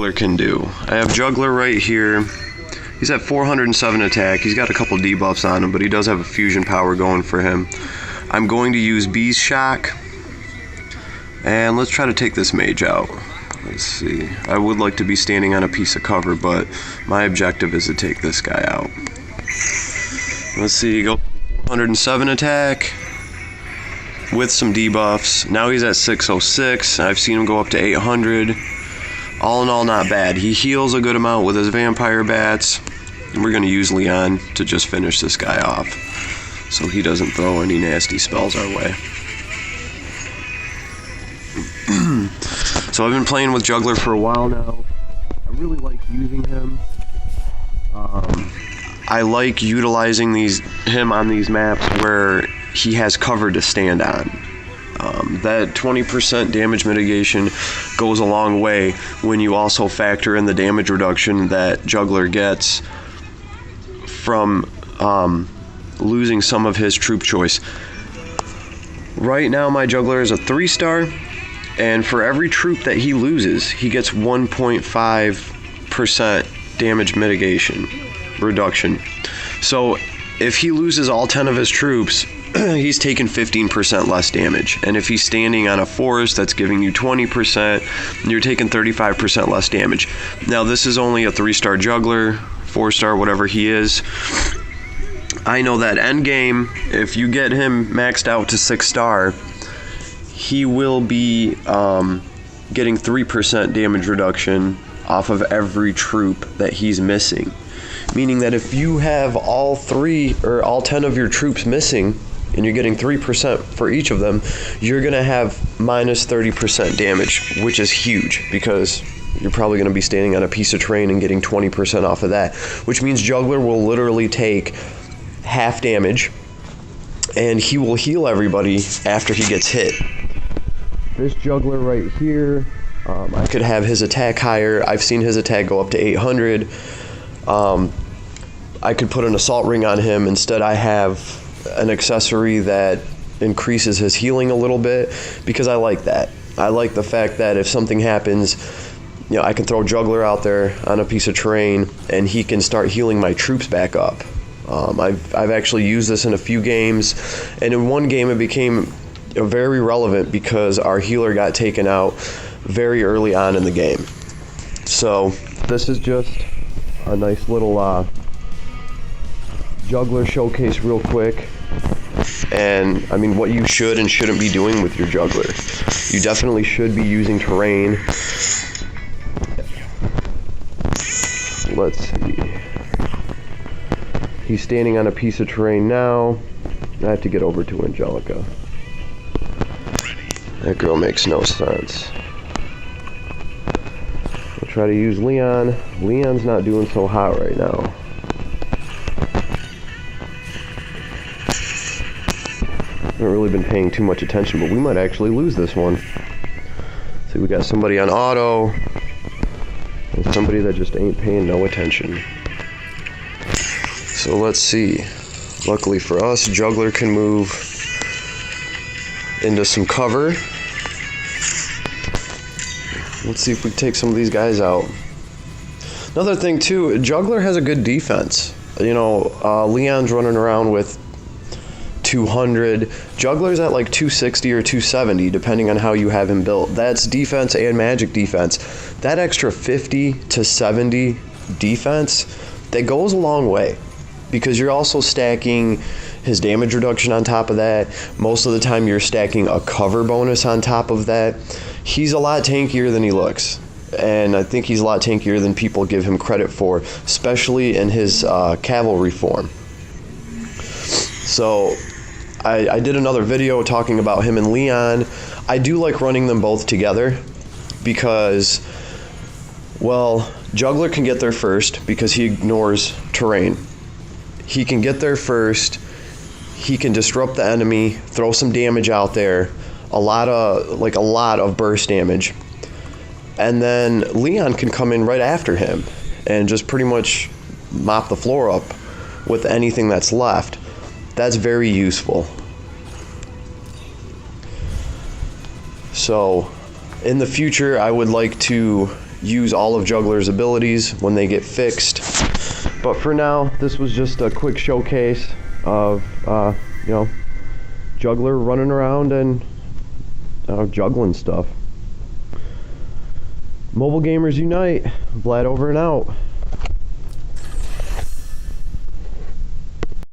Jugler can do. I have Jugler right here. He's at 407 attack. He's got a couple debuffs on him, but he does have a fusion power going for him. I'm going to use Bee's Shock. And let's try to take this mage out. Let's see. I would like to be standing on a piece of cover, but my objective is to take this guy out. Let's see, go 407 attack with some debuffs. Now he's at 606. I've seen him go up to 800. All in all, not bad. He heals a good amount with his vampire bats. And we're going to use Leon to just finish this guy off so he doesn't throw any nasty spells our way. So I've been playing with Jugler for a while now. I really like using him. I like utilizing him on these maps where he has cover to stand on. That 20% damage mitigation goes a long way when you also factor in the damage reduction that Jugler gets from losing some of his troop choice. Right now my Jugler is a 3-star. And for every troop that he loses, he gets 1.5% damage mitigation reduction. So if he loses all 10 of his troops, he's taking 15% less damage. And if he's standing on a forest that's giving you 20%, you're taking 35% less damage. Now this is only a 3-star Jugler, 4-star, whatever he is. I know that endgame, if you get him maxed out to 6-star, he will be getting 3% damage reduction off of every troop that he's missing. Meaning that if you have all 3 or all 10 of your troops missing and you're getting 3% for each of them, you're going to have minus 30% damage, which is huge because you're probably going to be standing on a piece of terrain and getting 20% off of that, which means Jugler will literally take half damage and he will heal everybody after he gets hit. This Jugler right here, I could have his attack higher. I've seen his attack go up to 800. I could put an assault ring on him. Instead, I have an accessory that increases his healing a little bit because I like that. I like the fact that if something happens, you know, I can throw Jugler out there on a piece of terrain and he can start healing my troops back up. I've actually used this in a few games, and in one game it became very relevant because our healer got taken out very early on in the game. So this is just a nice little Jugler showcase real quick. And I mean what you should and shouldn't be doing with your Jugler. You definitely should be using terrain. Let's see. He's standing on a piece of terrain now. I have to get over to Angelica. That girl makes no sense. I'll try to use Leon. Leon's not doing so hot right now. Haven't really been paying too much attention, but we might actually lose this one. See, we got somebody on auto and somebody that just ain't paying no attention. So let's see. Luckily for us, Jugler can move into some cover. Let's see if we take some of these guys out. Another thing too, Jugler has a good defense. You know, Leon's running around with 200. Jugler's at like 260 or 270, depending on how you have him built. That's defense and magic defense. That extra 50 to 70 defense, that goes a long way because you're also stacking his damage reduction on top of that. Most of the time you're stacking a cover bonus on top of that. He's a lot tankier than he looks. And I think he's a lot tankier than people give him credit for, especially in his cavalry form. So I did another video talking about him and Leon. I do like running them both together because, well, Jugler can get there first because he ignores terrain. He can get there first. He can disrupt the enemy, throw some damage out there, a lot of burst damage. And then Leon can come in right after him and just pretty much mop the floor up with anything that's left. That's very useful. So in the future, I would like to use all of Jugler's abilities when they get fixed. But for now, this was just a quick showcase of, Jugler running around and juggling stuff. Mobile Gamers Unite. Vlad over and out.